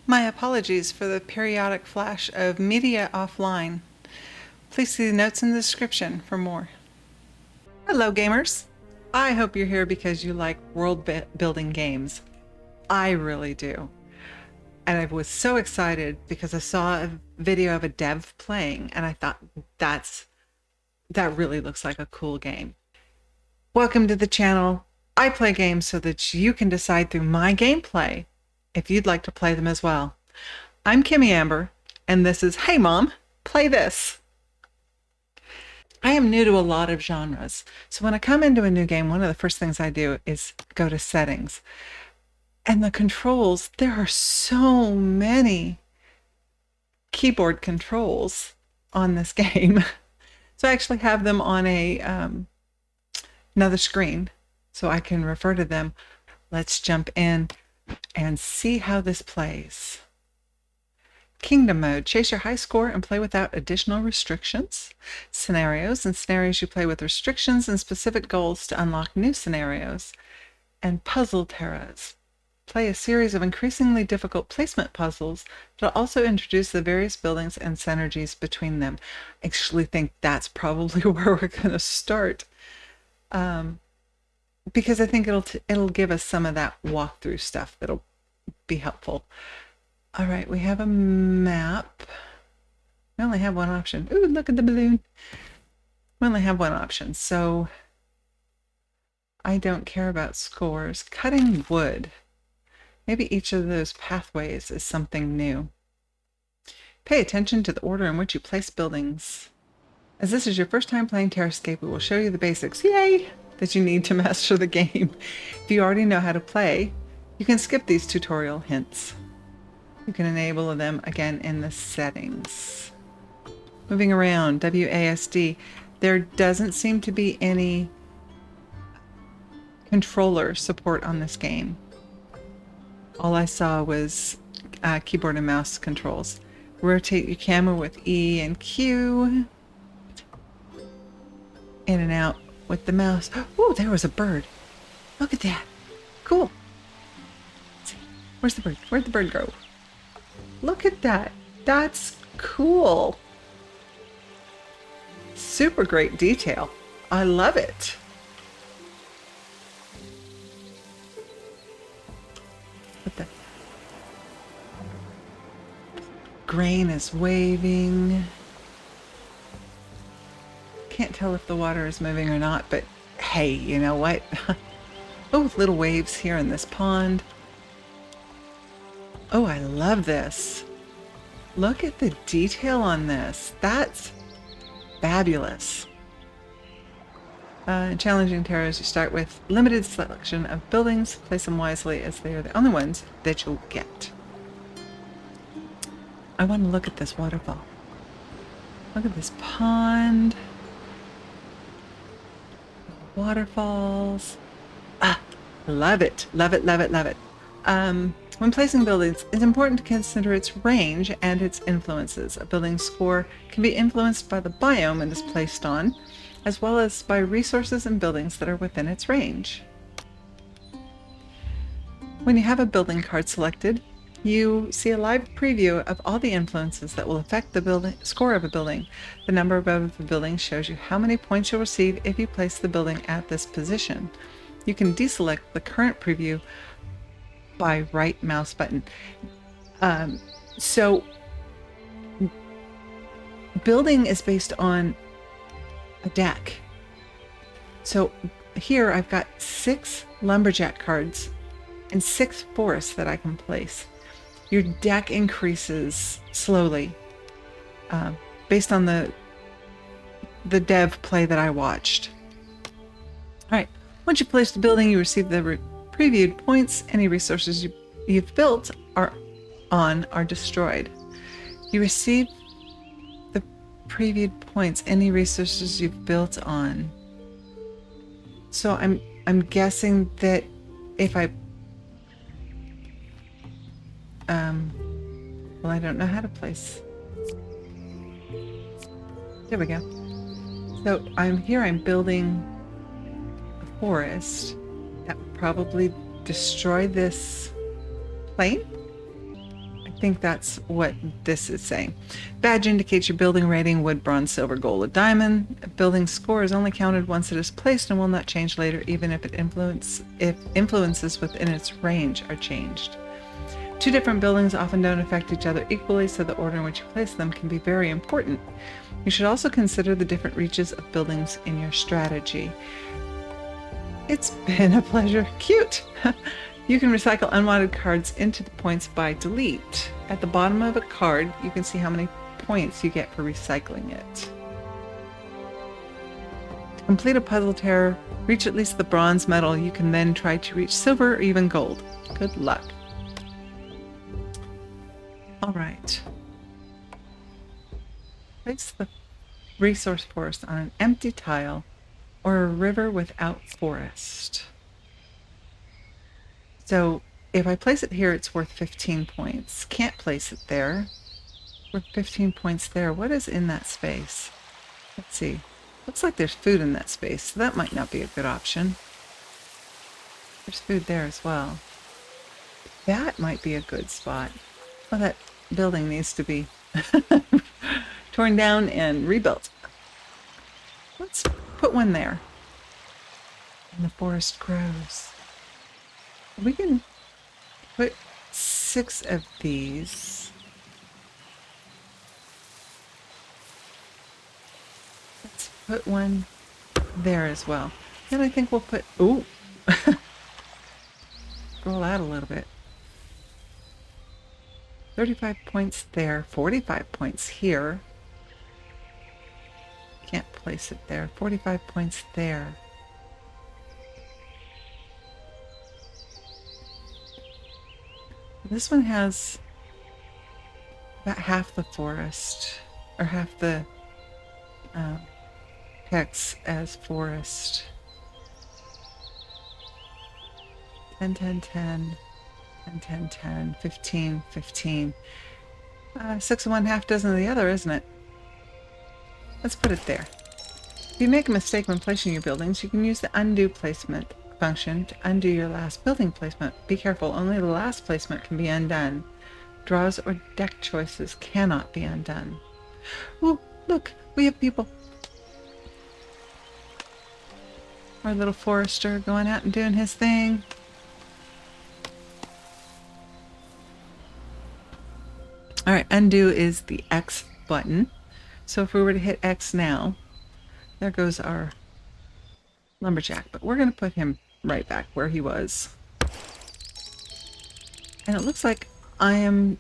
My apologies for the periodic flash of media offline. Please see the notes in the description for more. Hello, gamers! I hope you're here because you like world-building games. I really do. And I was so excited because I saw a video of a dev playing and I thought that really looks like a cool game. Welcome to the channel. I play games so that you can decide through my gameplay if you'd like to play them as well. I'm Kimmy Amber, and this is Hey Mom, Play This. I am new to a lot of genres, so when I come into a new game, one of the first things I do is go to settings. And the controls, there are so many keyboard controls on this game. So I actually have them on another screen so I can refer to them. Let's jump in and see how this plays. Kingdom mode, chase your high score and play without additional restrictions. Scenarios, in scenarios you play with restrictions and specific goals to unlock new scenarios. And puzzle terras. Play a series of increasingly difficult placement puzzles that also introduce the various buildings and synergies between them. I actually think that's probably where we're going to start. Because I think it'll give us some of that walkthrough stuff that'll be helpful. All right, we have a map. We only have one option. Ooh, look at the balloon. We only have one option, so I don't care about scores. Cutting wood. Maybe each of those pathways is something new. Pay attention to the order in which you place buildings. As this is your first time playing TerraScape, we will show you the basics, yay, that you need to master the game. If you already know how to play, you can skip these tutorial hints. You can enable them again in the settings. Moving around, WASD. There doesn't seem to be any controller support on this game. All I saw was keyboard and mouse controls. Rotate your camera with E and Q. In and out with the mouse. Oh, there was a bird. Look at that. Cool. Let's see. Where's the bird? Where'd the bird go? Look at that. That's cool. Super great detail. I love it. What the? Grain is waving. Can't tell if the water is moving or not, but hey, you know what? Oh, little waves here in this pond. Oh, I love this. Look at the detail on this. That's fabulous. Challenging terras, you start with limited selection of buildings. Place them wisely as they are the only ones that you'll get. I want to look at this waterfall. Look at this pond. Waterfalls. Ah, love it. Love it, love it, love it. When placing buildings, it's important to consider its range and its influences. A building's score can be influenced by the biome it is placed on, as well as by resources and buildings that are within its range. When you have a building card selected, you see a live preview of all the influences that will affect the score of a building. The number above the building shows you how many points you'll receive if you place the building at this position. You can deselect the current preview by right mouse button. So building is based on a deck. So here I've got 6 lumberjack cards and 6 forests that I can place. Your deck increases slowly based on the dev play that I watched. All right, once you place the building, you receive the previewed points. Any resources you've built are destroyed. You receive the previewed points. Any resources you've built on. So I'm guessing that if I well, I don't know how to place. There we go. So I'm building a forest that would probably destroy this plane. I think that's what this is saying. Badge indicates your building rating: wood, bronze, silver, gold, or diamond. A building score is only counted once it is placed and will not change later, even if influences within its range are changed. Two different buildings often don't affect each other equally, so the order in which you place them can be very important. You should also consider the different reaches of buildings in your strategy. It's been a pleasure. Cute! You can recycle unwanted cards into the points by delete. At the bottom of a card, you can see how many points you get for recycling it. To complete a puzzle Terra, reach at least the bronze medal. You can then try to reach silver or even gold. Good luck. All right. Place the resource forest on an empty tile or a river without forest. So if I place it here, it's worth 15 points. Can't place it there. Worth 15 points there. What is in that space? Let's see. Looks like there's food in that space, so that might not be a good option. There's food there as well. That might be a good spot. Well, that building needs to be torn down and rebuilt. Let's put one there. And the forest grows. We can put 6 of these. Let's put one there as well. Then I think we'll put, ooh, roll out a little bit. 35 points there, 45 points here. Can't place it there. 45 points there. This one has about half the forest, or half the hex as forest. 10, 10, 10, 10, 10, 10, 15, 15. 6 of one, half dozen of the other, isn't it? Let's put it there. If you make a mistake when placing your buildings, you can use the undo placement function to undo your last building placement. Be careful, only the last placement can be undone. Draws or deck choices cannot be undone. Ooh, look, we have people. Our little forester going out and doing his thing. All right, undo is the X button. So if we were to hit X now, there goes our lumberjack, but we're going to put him right back where he was. And it looks like I am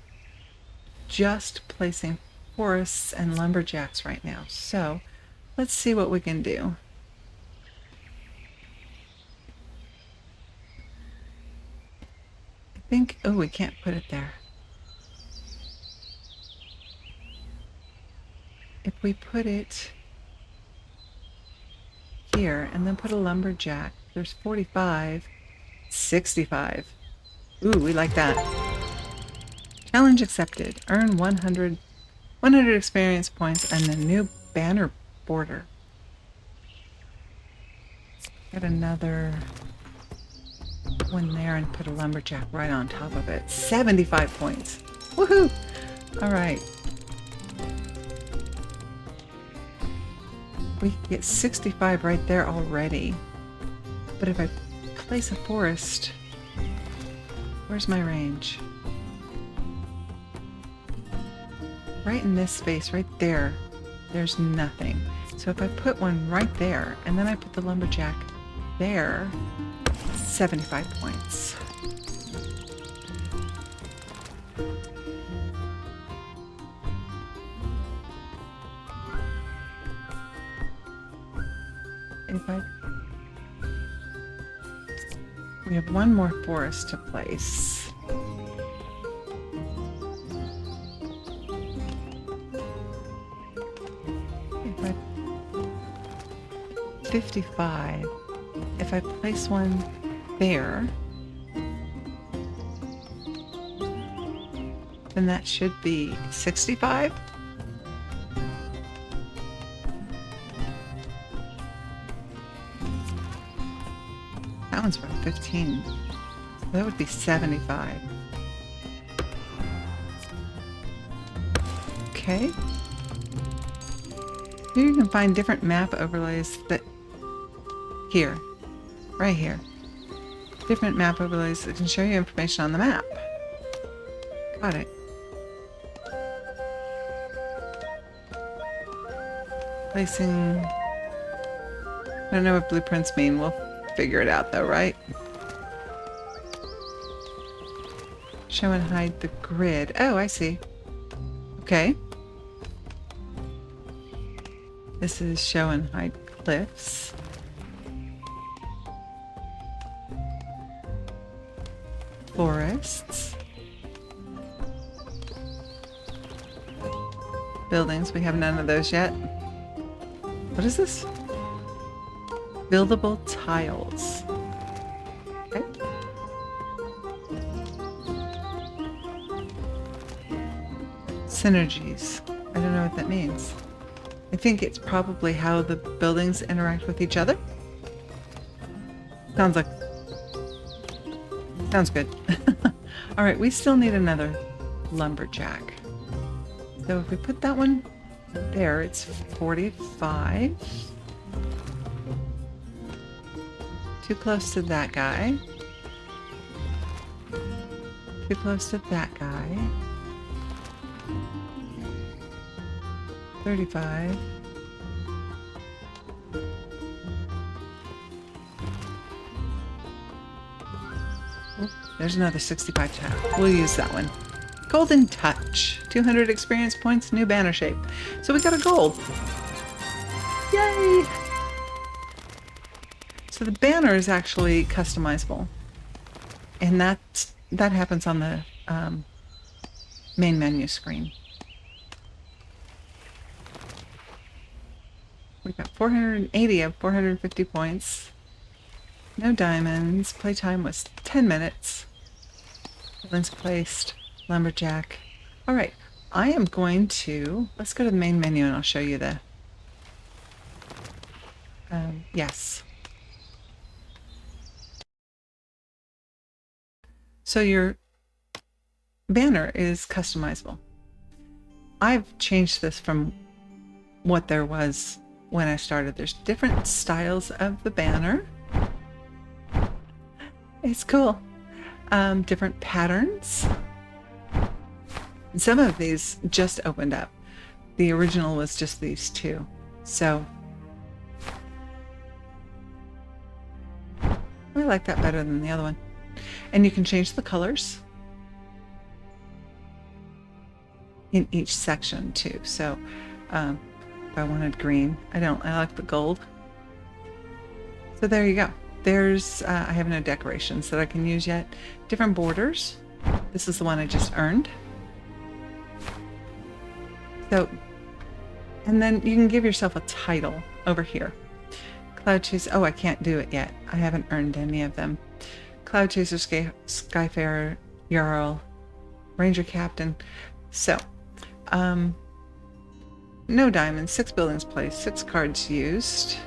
just placing forests and lumberjacks right now. So let's see what we can do. I think, oh, we can't put it there. If we put it here and then put a lumberjack, there's 45, 65. Ooh, we like that. Challenge accepted. Earn 100 experience points and a new banner border. Get another one there and put a lumberjack right on top of it. 75 points. Woohoo! All right. We get 65 right there already. But if I place a forest, where's my range? Right in this space, right there, there's nothing. So if I put one right there, and then I put the lumberjack there, 75 points. We have one more forest to place. If I 55. If I place one there, then that should be 65. That one's worth 15. So that would be 75. Okay. Here you can find different map overlays that here, right here. Different map overlays that can show you information on the map. Got it. Placing... I don't know what blueprints mean. We'll figure it out though, right? Show and hide the grid. Oh, I see. Okay. This is show and hide cliffs. Forests. Buildings. We have none of those yet. What is this? Buildable tiles. Okay. Synergies. I don't know what that means. I think it's probably how the buildings interact with each other. Sounds good. All right, we still need another lumberjack. So if we put that one there, it's 45. Too close to that guy. Too close to that guy. 35. Oh, there's another 65 tile. We'll use that one. Golden Touch. 200 experience points, new banner shape. So we got a gold. Yay! So the banner is actually customizable. And that happens on the main menu screen. We got 480 of 450 points. No diamonds. Playtime was 10 minutes. Buildings placed. Lumberjack. All right. I am going to... Let's go to the main menu and I'll show you the... yes. So your banner is customizable. I've changed this from what there was when I started. There's different styles of the banner. It's cool. Different patterns. Some of these just opened up. The original was just these two. So I like that better than the other one. And you can change the colors in each section too. So if I wanted green, I like the gold. So there you go. There's, I have no decorations that I can use yet. Different borders. This is the one I just earned. So, and then you can give yourself a title over here. Cloud Chaser, oh, I can't do it yet. I haven't earned any of them. Cloud Chaser, Skyfarer, Jarl, Ranger Captain. So, no diamonds, 6 buildings placed, 6 cards used.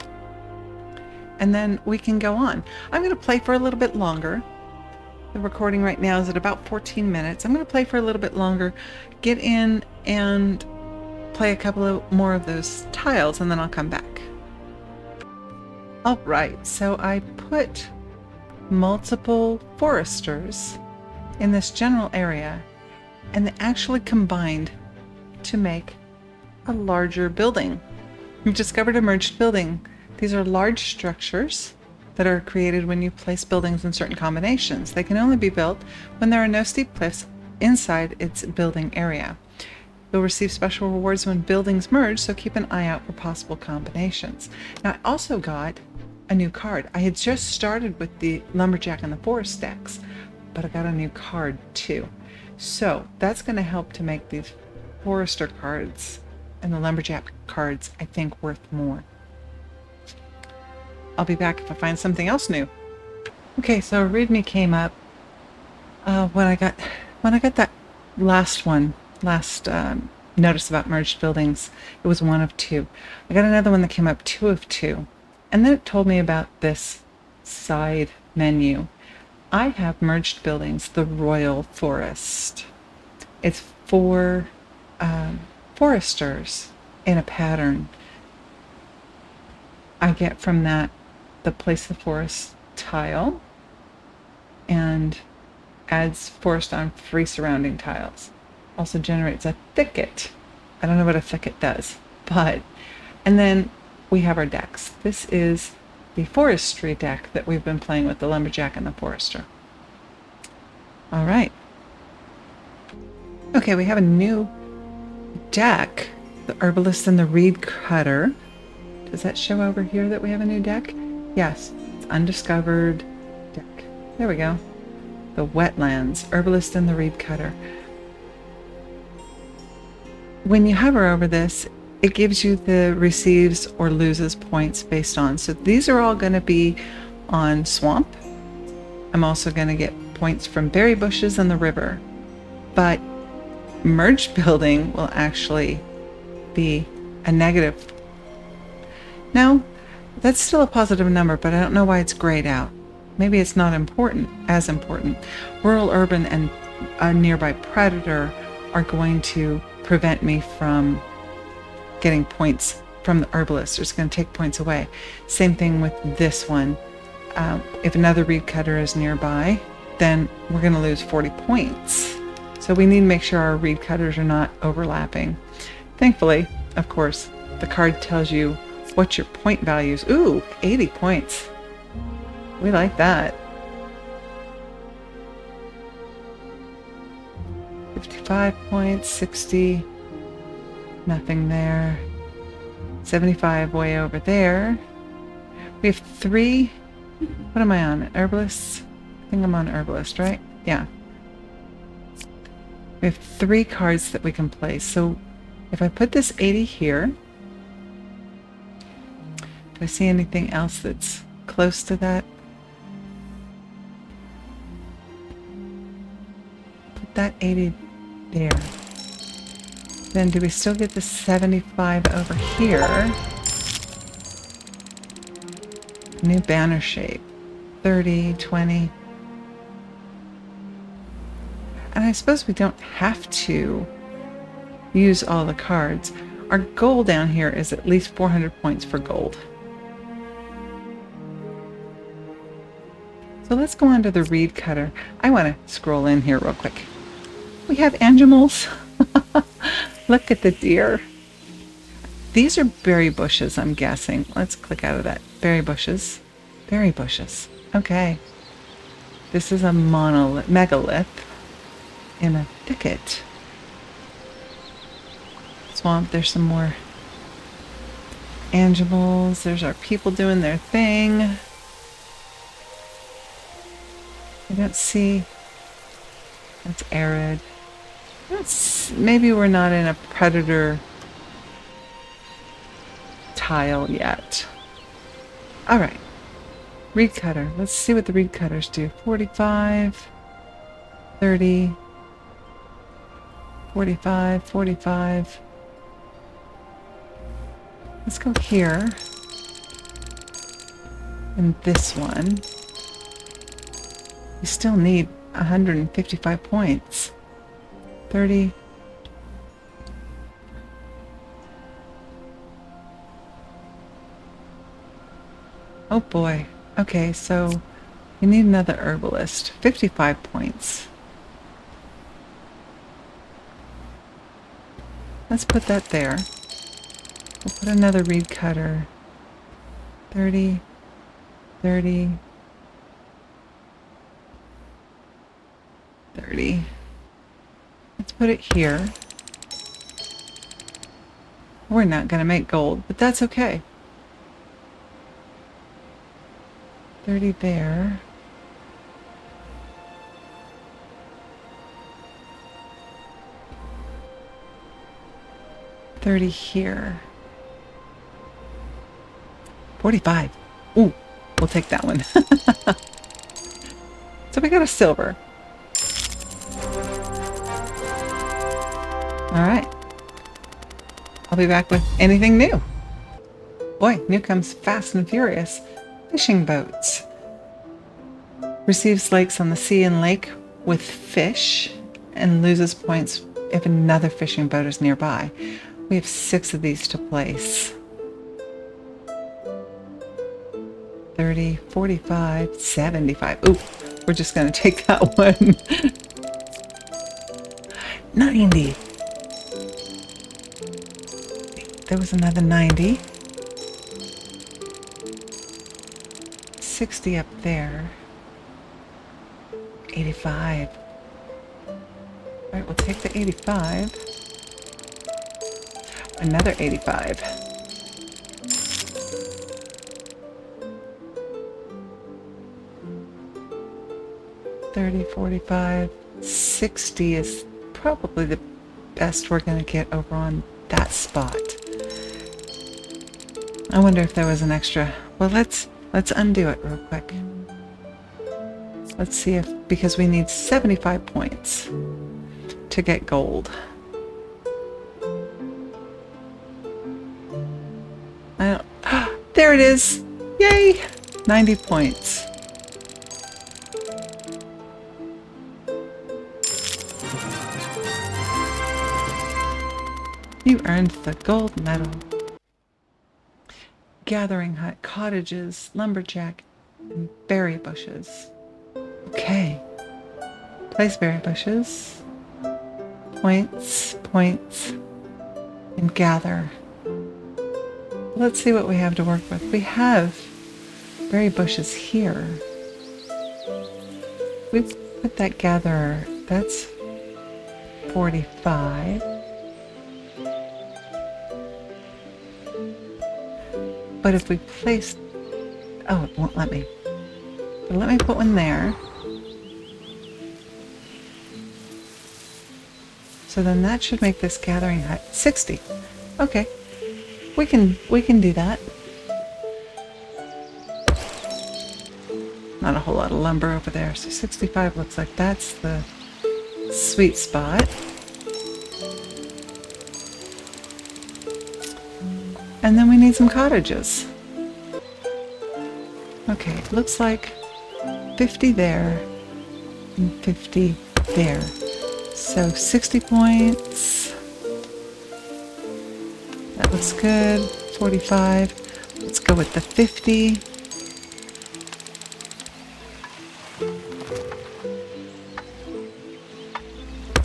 And then we can go on. I'm going to play for a little bit longer. The recording right now is at about 14 minutes. I'm going to play for a little bit longer, get in and play a couple of more of those tiles, and then I'll come back. All right, so I put multiple foresters in this general area, and they actually combined to make a larger building. We've discovered a merged building. These are large structures that are created when you place buildings in certain combinations. They can only be built when there are no steep cliffs inside its building area. You'll receive special rewards when buildings merge, so keep an eye out for possible combinations. Now, I also got a new card. I had just started with the Lumberjack and the Forest decks, but I got a new card too. So that's going to help to make these Forester cards and the Lumberjack cards, I think, worth more. I'll be back if I find something else new. Okay, so README came up when I got that last notice about merged buildings. It was 1 of 2. I got another one that came up 2 of 2, and then it told me about this side menu. I have merged buildings, the Royal Forest. It's 4 foresters in a pattern. I get from that the place the forest tile and adds forest on free surrounding tiles. Also generates a thicket. I don't know what a thicket does, but, and then we have our decks. This is the forestry deck that we've been playing with, the lumberjack and the forester. All right. Okay, we have a new deck, the herbalist and the reed cutter. Does that show over here that we have a new deck? Yes, it's undiscovered deck. There we go. The wetlands, herbalist and the reed cutter. When you hover over this, it gives you the receives or loses points based on. So these are all going to be on swamp. I'm also going to get points from berry bushes and the river. But merged building will actually be a negative. No, that's still a positive number, but I don't know why it's grayed out. Maybe it's not important, as important. Rural, urban, and a nearby predator are going to prevent me from getting points from the herbalist. It's going to take points away. Same thing with this one. If another reed cutter is nearby, then we're going to lose 40 points. So we need to make sure our reed cutters are not overlapping. Thankfully, of course, the card tells you what your point values. Ooh, 80 points. We like that. 55 points, 60, nothing there. 75 way over there. We have 3, what am I on? Herbalist? I think I'm on herbalist, right? Yeah. We have 3 cards that we can play. So if I put this 80 here, do I see anything else that's close to that? Put that 80 there. Then do we still get the 75 over here? New banner shape. 30, 20. And I suppose we don't have to use all the cards. Our goal down here is at least 400 points for gold. So let's go on to the reed cutter. I want to scroll in here real quick. We have animals. Look at the deer. These are berry bushes, I'm guessing. Let's click out of that. Berry bushes. Berry bushes. Okay. This is a megalith in a thicket. Swamp. There's some more animals. There's our people doing their thing. I don't see. It's arid. Maybe we're not in a predator tile yet. All right. Reed cutter. Let's see what the reed cutters do. 45, 30, 45, 45. Let's go here. And this one. We still need 155 points. 30. Oh boy. Okay, so we need another herbalist. 55 points. Let's put that there. We'll put another reed cutter. 30, 30, 30. Let's put it here. We're not going to make gold, but that's okay. 30 there. $30 here. 45. Ooh, we'll take that one. So we got a silver. All right. I'll be back with anything new. Boy, new comes Fast and Furious. Fishing boats. Receives lakes on the sea and lake with fish and loses points if another fishing boat is nearby. We have 6 of these to place. 30, 45, 75. Ooh, we're just going to take that one. 90. There was another 90. 60 up there. 85. All right, we'll take the 85. Another 85. $30, $45, $60 is probably the best we're going to get over on that spot. I wonder if there was an extra. Well, let's undo it real quick. Let's see if, because we need 75 points to get gold. I don't, there it is! Yay! 90 points. You earned the gold medal. Gathering hut, cottages, lumberjack, and berry bushes. Okay. Place berry bushes. Points, points, and gather. Let's see what we have to work with. We have berry bushes here. We've put that gatherer. That's 45. But if we place, oh, it won't let me. But let me put one there. So then that should make this gathering hut 60. Okay, we can do that. Not a whole lot of lumber over there, so 65 looks like that's the sweet spot. And then we need some cottages. Okay, it looks like 50 there and 50 there. So 60 points. That looks good. 45. Let's go with the 50.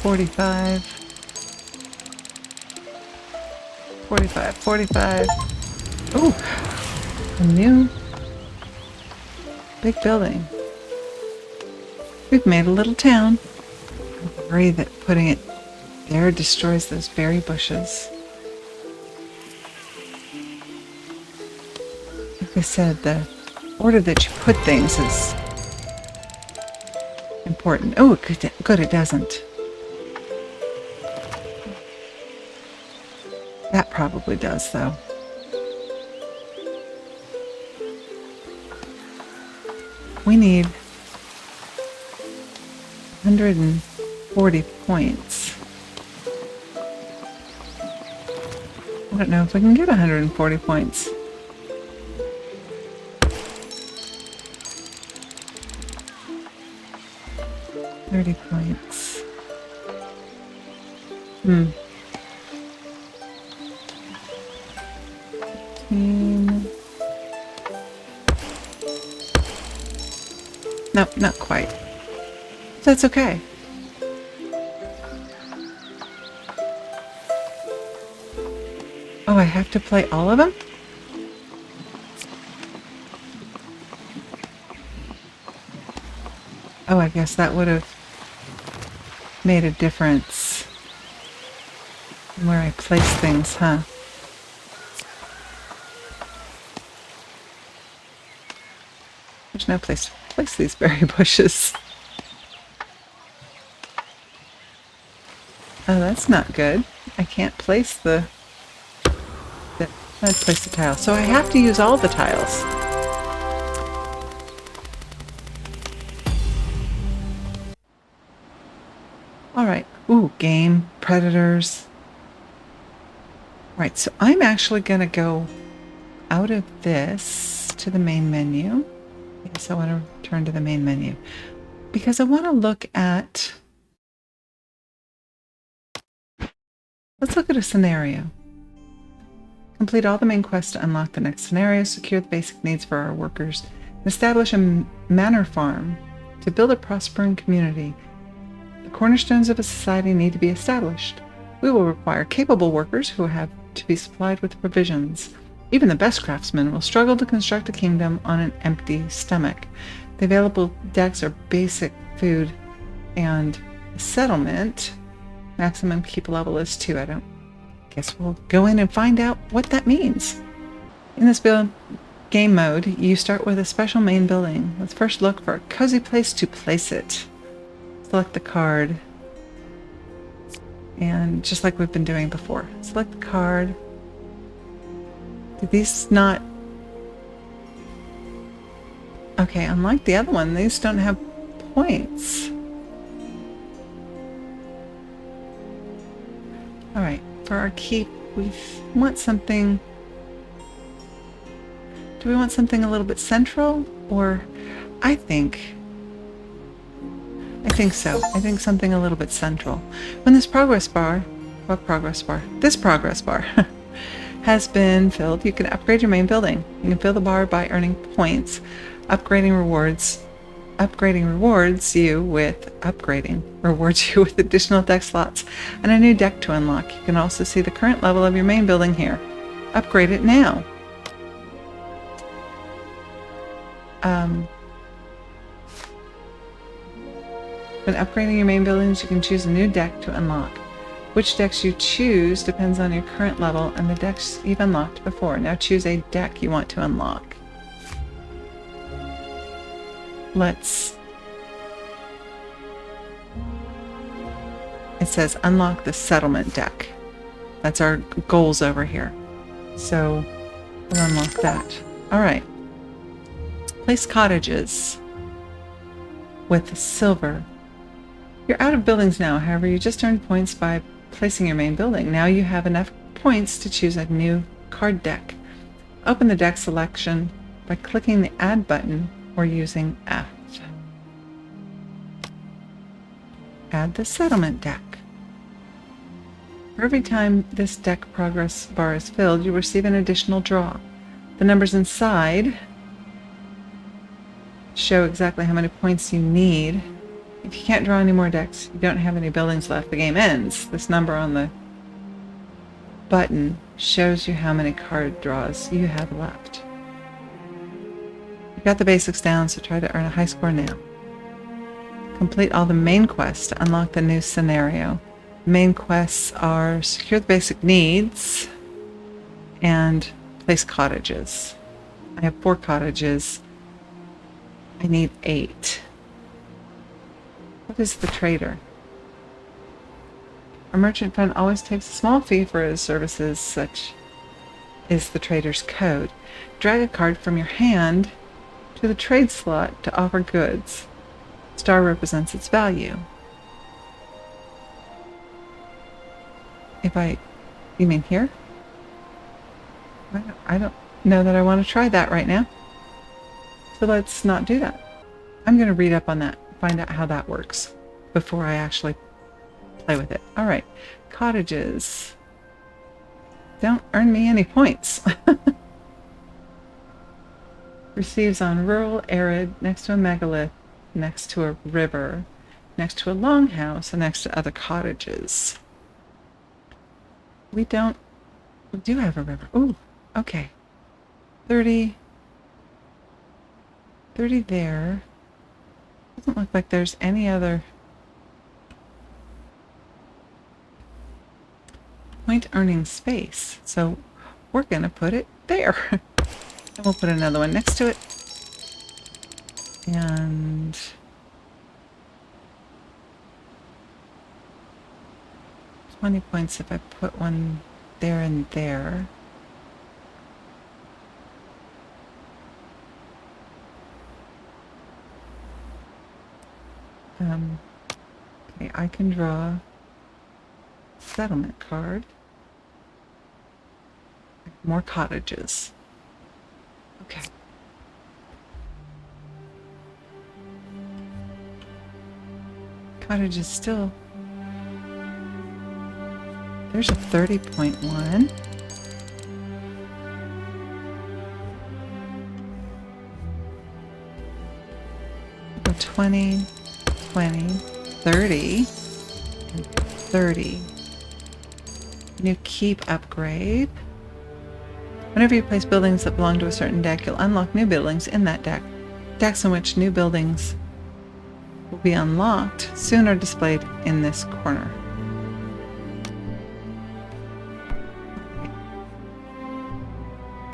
$45. 45, 45. Ooh, a new big building. We've made a little town. I worry that putting it there destroys those berry bushes. Like I said, the order that you put things is important. Oh, good, it doesn't. That probably does, though. We need 140 points. I don't know if we can get 140 points. $30 points. No, not quite. That's okay. Oh, I have to play all of them? Oh, I guess that would have made a difference in where I place things, huh? There's no place to place these berry bushes. Oh, that's not good. I can't place I'd place the tile. So I have to use all the tiles. Alright. Ooh, game, predators. Right, so I'm actually going to go out of this to the main menu. Yes, I want to return to the main menu because I want to look at Let's look at a scenario. Complete all the main quests to unlock the next scenario, secure the basic needs for our workers, and establish a manor farm to build a prospering community. The cornerstones of a society need to be established. We will require capable workers who have to be supplied with provisions. Even the best craftsmen will struggle to construct a kingdom on an empty stomach. The available decks are basic food and settlement. Maximum keep level is 2. I don't guess we'll go in and find out what that means. In this game mode, you start with a special main building. Let's first look for a cozy place to place it. Select the card. And just like we've been doing before, select the card. Do these not... Okay, unlike the other one, these don't have points. Alright, for our keep, we want something... Do we want something a little bit central? Or... I think so. I think something a little bit central. When this progress bar... What progress bar? This progress bar has been filled, you can upgrade your main building. You can fill the bar by earning points. Upgrading rewards you with additional deck slots and a new deck to unlock. You can also see the current level of your main building here. Upgrade it now. When upgrading your main buildings, you can choose a new deck to unlock. Which decks you choose depends on your current level and the decks you've unlocked before. Now choose a deck you want to unlock. It says unlock the settlement deck. That's our goals over here. So we'll unlock that. Alright. Place cottages with silver. You're out of buildings now, however, you just earned points by placing your main building. Now you have enough points to choose a new card deck. Open the deck selection by clicking the Add button or using F. Add the settlement deck. For every time this deck progress bar is filled, you receive an additional draw. The numbers inside show exactly how many points you need. If you can't draw any more decks, you don't have any buildings left, the game ends. This number on the button shows you how many card draws you have left. You've got the basics down, so try to earn a high score now. Complete all the main quests to unlock the new scenario. The main quests are secure the basic needs and place cottages. I have 4 cottages. I need 8. What is the trader? A merchant friend always takes a small fee for his services, such is the trader's code. Drag a card from your hand to the trade slot to offer goods. Star represents its value. You mean here? I don't know that I want to try that right now. So let's not do that. I'm going to read up on that, find out how that works before I actually play with it. All right, cottages don't earn me any points. Receives on rural, arid, next to a megalith, next to a river, next to a longhouse, and next to other cottages. We do have a river. Ooh, okay. 30 there. Doesn't look like there's any other point earning space. So we're going to put it there. And we'll put another one next to it. And 20 points if I put one there and there. Okay, I can draw settlement card. More cottages. Okay. Cottages still There's a 30.1. Go 20, 20, 30, and 30. New keep upgrade. Whenever you place buildings that belong to a certain deck, you'll unlock new buildings in that deck. Decks in which new buildings will be unlocked soon are displayed in this corner.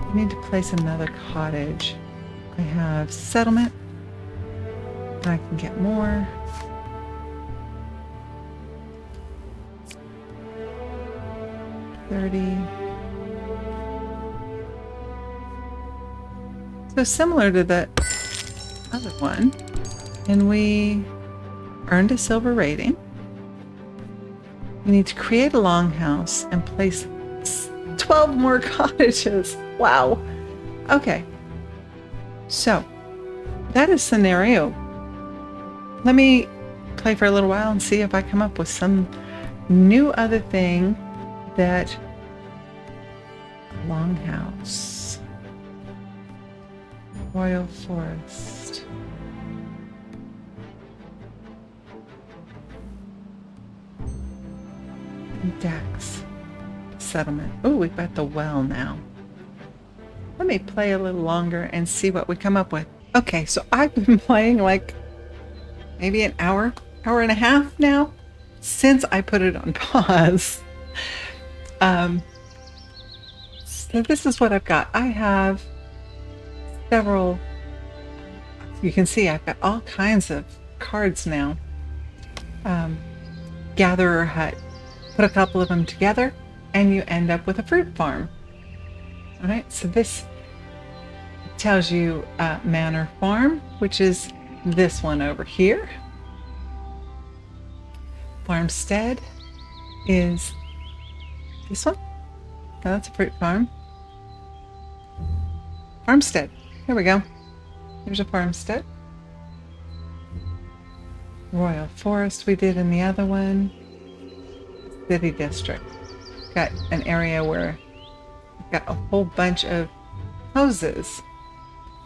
I need to place another cottage. I have settlement, and I can get more. So similar to the other one, and we earned a silver rating. We need to create a longhouse and place 12 more cottages. Wow. Okay. So that is scenario. Let me play for a little while and see if I come up with some new other thing that longhouse. Royal Forest. Decks. Settlement. Oh, we've got the well now. Let me play a little longer and see what we come up with. Okay, so I've been playing like maybe an hour and a half now since I put it on pause. So this is what I've got. I have several, you can see I've got all kinds of cards now. Gatherer hut. Put a couple of them together and you end up with a fruit farm. All right, so this tells you Manor Farm, which is this one over here. Farmstead is this one. No, that's a fruit farm. Farmstead. Here we go. There's a farmstead. Royal Forest we did in the other one. City District. Got an area where we've got a whole bunch of houses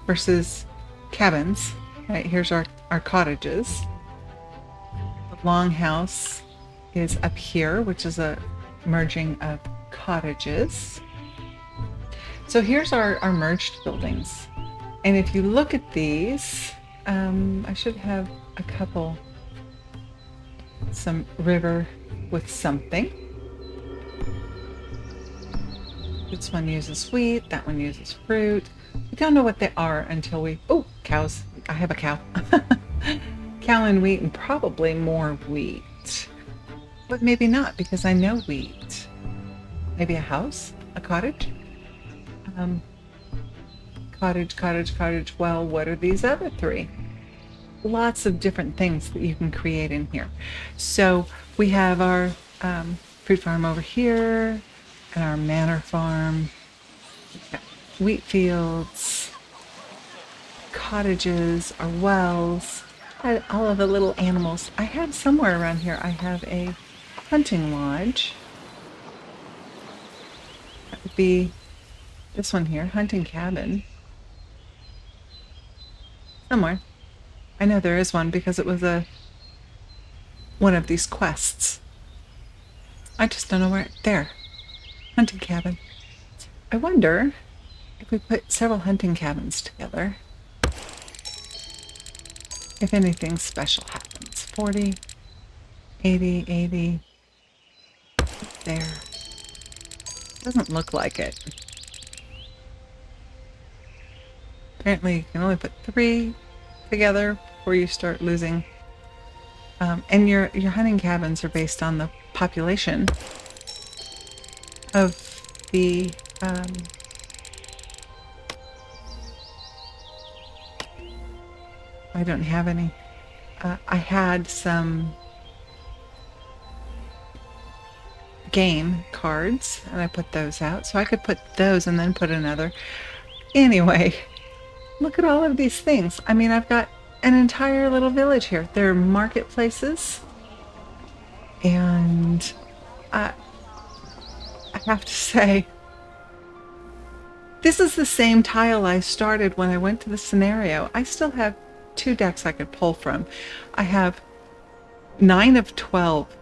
versus cabins. Right, here's our cottages. The longhouse is up here, which is a merging of cottages. So here's our merged buildings. And if you look at these, I should have a couple, some river with something. This one uses wheat, that one uses fruit. We don't know what they are until we, oh, cows. I have a cow. Cow and wheat and probably more wheat. But maybe not because I know wheat. Maybe a house, a cottage. Cottage. Well, what are these other three? Lots of different things that you can create in here. So we have our fruit farm over here and our manor farm. Wheat fields, cottages, our wells, all of the little animals. I have somewhere around here, I have a hunting lodge. That would be this one here, hunting cabin. Somewhere. I know there is one because it was one of these quests. I just don't know where. There. Hunting cabin. I wonder if we put several hunting cabins together, if anything special happens. 40, 80, 80. There. Doesn't look like it. Apparently you can only put 3 together before you start losing. And your hunting cabins are based on the population of the I don't have any. I had some game cards and I put those out, so I could put those and then put another. Anyway, look at all of these things. I mean, I've got an entire little village here. There are marketplaces and I have to say, this is the same tile I started when I went to the scenario. I still have 2 decks I could pull from. I have 9 of 12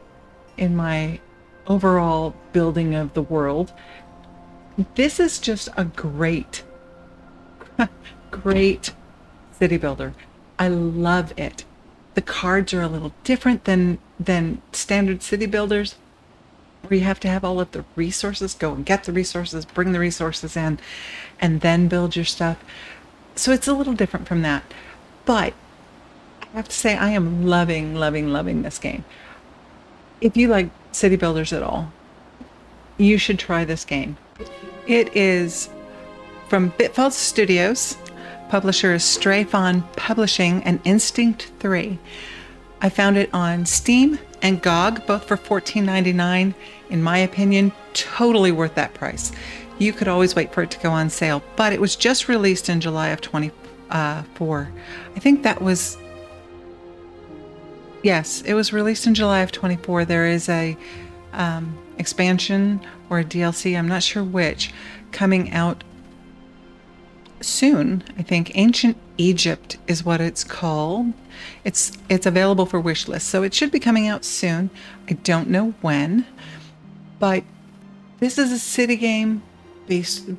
in my overall building of the world. This is just a great, great city builder. I love it. The cards are a little different than standard city builders, where you have to have all of the resources, go and get the resources, bring the resources in, and then build your stuff. So it's a little different from that. But I have to say, I am loving, loving, loving this game. If you like city builders at all, you should try this game. It is from Bitfall Studios. Publisher is Fawn Publishing and Instinct 3. I found it on Steam and GOG, both for $14.99. In my opinion, totally worth that price. You could always wait for it to go on sale, but it was just released in July of 24. I think that was, yes, it was released in July of 24. There is a expansion or a DLC, I'm not sure which, coming out soon. I think Ancient Egypt is what it's called. It's available for wishlist, so it should be coming out soon. I don't know when, but this is a city game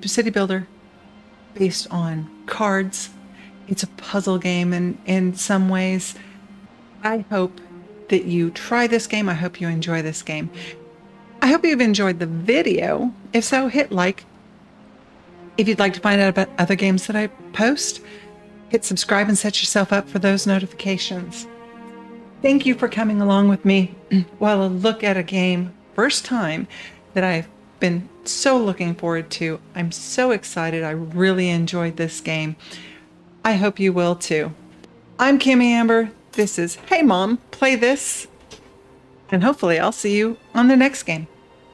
city builder based on cards. It's a puzzle game, and in some ways, I hope that you try this game. I hope you enjoy this game. I hope you've enjoyed the video. If so, hit like. If you'd like to find out about other games that I post, hit subscribe and set yourself up for those notifications. Thank you for coming along with me while I look at a game, first time, that I've been so looking forward to. I'm so excited. I really enjoyed this game. I hope you will too. I'm Kimmy Amber. This is Hey Mom, Play This. And hopefully I'll see you on the next game.